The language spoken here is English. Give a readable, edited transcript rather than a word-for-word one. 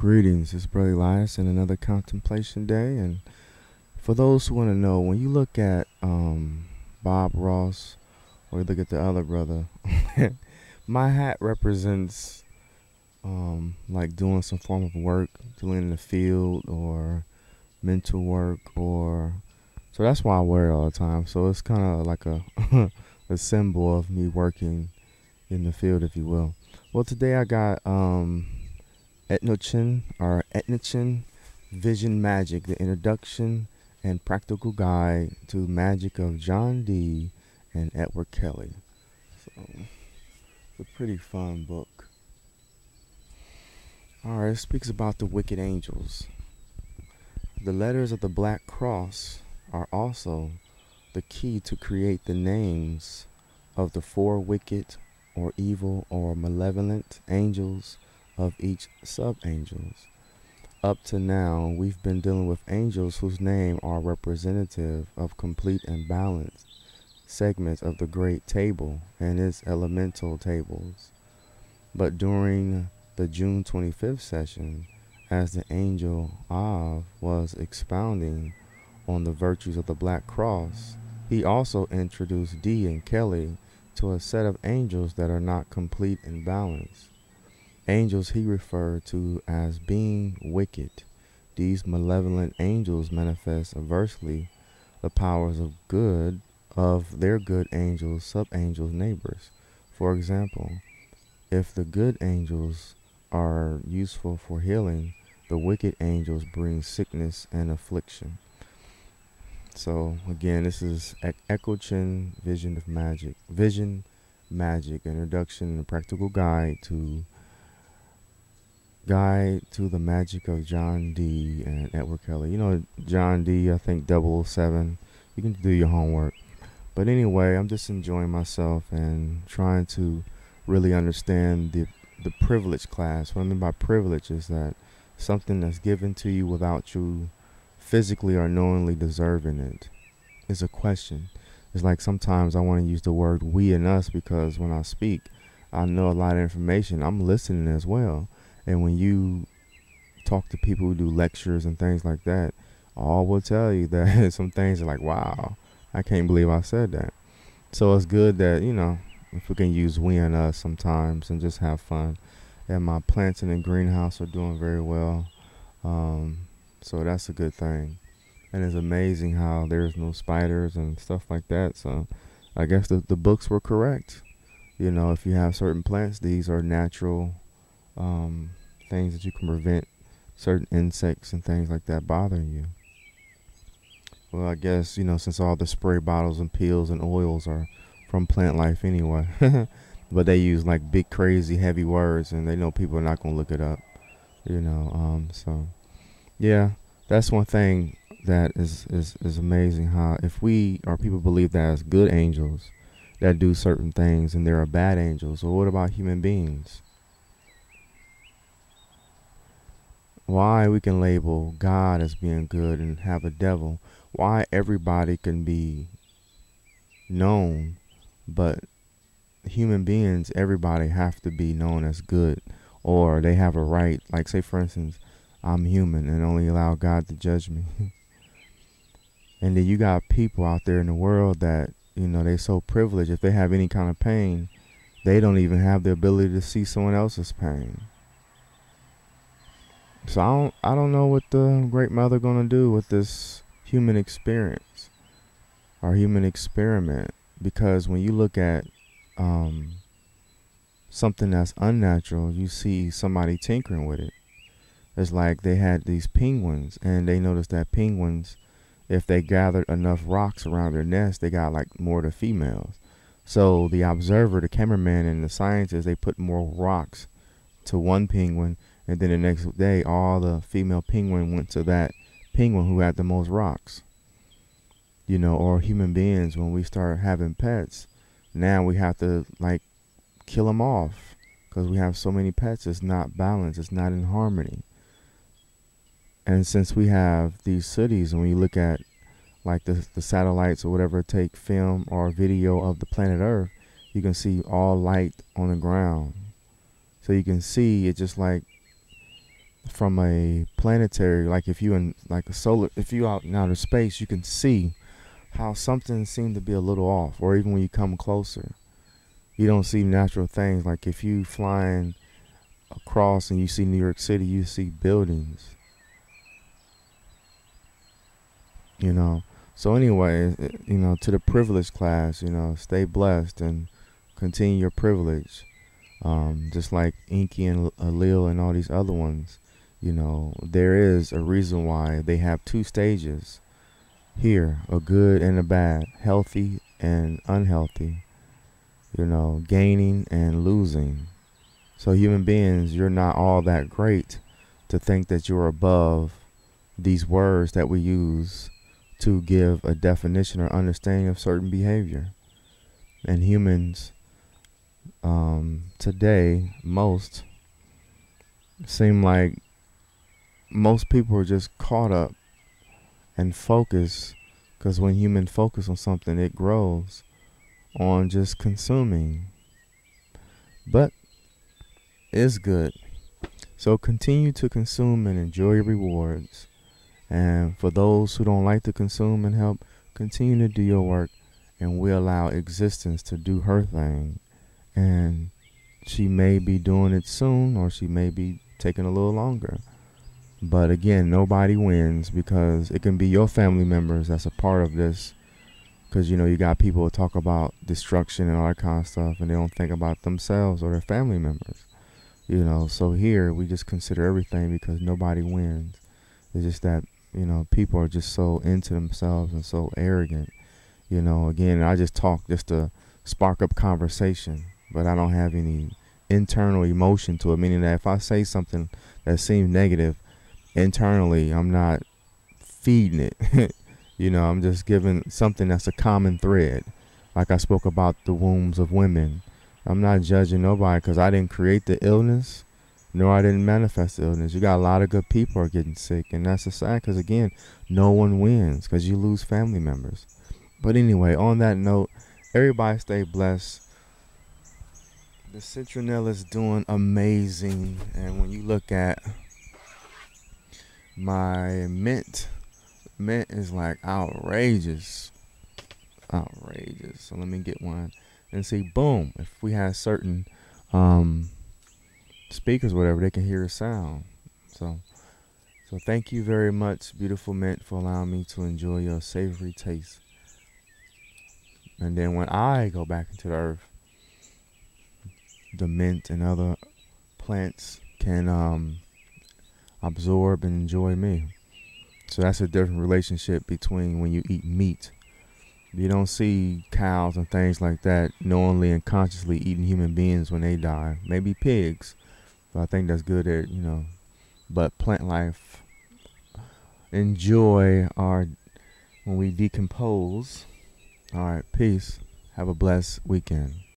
Greetings, it's Brother Elias and another contemplation day. And for those who want to know, when you look at Bob Ross or you look at the other brother, my hat represents like doing some form of work, doing in the field or mental work, or so that's why I wear it all the time. So it's kind of like a a symbol of me working in the field, if you will. Well, today I got Ethnochin Vision Magic, the introduction and practical guide to magic of John Dee and Edward Kelly. So it's a pretty fun book. Alright, it speaks about the wicked angels. The letters of the Black Cross are also the key to create the names of the four wicked or evil or malevolent angels of each sub-angels. Up to now, we've been dealing with angels whose names are representative of complete and balanced segments of the great table and its elemental tables. But during the June 25th session, as the angel Av was expounding on the virtues of the Black Cross, he also introduced Dee and Kelly to a set of angels that are not complete and balanced. Angels he referred to as being wicked. These malevolent angels manifest adversely the powers of good of their good angels, sub-angels, neighbors. For example, if the good angels are useful for healing, the wicked angels bring sickness and affliction. So again, this is Ethnochin Vision Magic, introduction and practical guide to the magic of John Dee and Edward Kelly. You know, John Dee, I think 007. You can do your homework. But anyway, I'm just enjoying myself and trying to really understand the privilege class. What I mean by privilege is that something that's given to you without you physically or knowingly deserving it is a question. It's like sometimes I want to use the word we and us because when I speak, I know a lot of information. I'm listening as well. And when you talk to people who do lectures and things like that, all will tell you that some things are like, wow, I can't believe I said that. So it's good that, you know, if we can use we and us sometimes and just have fun. And my plants in the greenhouse are doing very well. So that's a good thing. And it's amazing how there's no spiders and stuff like that. So I guess the books were correct. You know, if you have certain plants, these are natural things that you can prevent certain insects and things like that bothering you. Well, I guess, you know, since all the spray bottles and peels and oils are from Plant Life anyway. But they use like big, crazy, heavy words and they know people are not going to look it up. You know, so yeah, that's one thing that is amazing how if we or people believe that as good angels that do certain things and there are bad angels, well, what about human beings? Why we can label God as being good and have a devil? Why everybody can be known, but human beings, everybody have to be known as good, or they have a right, like say for instance, I'm human and only allow God to judge me. And then you got people out there in the world that, you know, they so privileged, if they have any kind of pain, they don't even have the ability to see someone else's pain. So I don't know what the Great Mother gonna do with this human experience or human experiment, because when you look at something that's unnatural, you see somebody tinkering with it. It's like they had these penguins and they noticed that penguins, if they gathered enough rocks around their nest, they got like more of the females. So the observer, the cameraman, and the scientist, they put more rocks to one penguin, and then the next day all the female penguin went to that penguin who had the most rocks. You know, or human beings, when we start having pets, now we have to like kill them off because we have so many pets. It's not balanced, it's not in harmony. And since we have these cities, and when you look at like the satellites or whatever take film or video of the planet Earth, you can see all light on the ground. So you can see it just like from a planetary, like if you in like a solar, if you out in outer space, you can see how something seemed to be a little off, or even when you come closer, you don't see natural things. Like if you flying across and you see New York City, you see buildings, you know. So anyway, to the privileged class, stay blessed and continue your privilege. Just like Inky and Alil and all these other ones, there is a reason why they have two stages here, a good and a bad, healthy and unhealthy, gaining and losing. So human beings, you're not all that great to think that you're above these words that we use to give a definition or understanding of certain behavior. And humans today, most seem like most people are just caught up and focused, because when humans focus on something, it grows on just consuming. But it's good. So continue to consume and enjoy your rewards. And for those who don't like to consume and help, continue to do your work, and we allow existence to do her thing. And she may be doing it soon, or she may be taking a little longer. But again, nobody wins, because it can be your family members that's a part of this. Because, you got people who talk about destruction and all that kind of stuff, and they don't think about themselves or their family members. So here we just consider everything, because nobody wins. It's just that, people are just so into themselves and so arrogant. Again, I just talk just to spark up conversation, but I don't have any internal emotion to it, meaning that if I say something that seems negative, internally I'm not feeding it. I'm just giving something that's a common thread. Like I spoke about the wombs of women. I'm not judging nobody, because I didn't create the illness, nor I didn't manifest the illness. You got a lot of good people are getting sick, and that's a sign, because again, no one wins, because you lose family members. But anyway, on that note, everybody stay blessed. The citronelle is doing amazing, and when you look at my mint is like outrageous. So let me get one and see. Boom! If we had certain speakers, whatever, they can hear the sound. So thank you very much, beautiful mint, for allowing me to enjoy your savory taste. And then when I go back into the earth, the mint and other plants can absorb and enjoy me. So that's a different relationship between when you eat meat. You don't see cows and things like that knowingly and consciously eating human beings when they die. Maybe pigs, but I think that's good at, but plant life, enjoy our, when we decompose. All right, peace. Have a blessed weekend.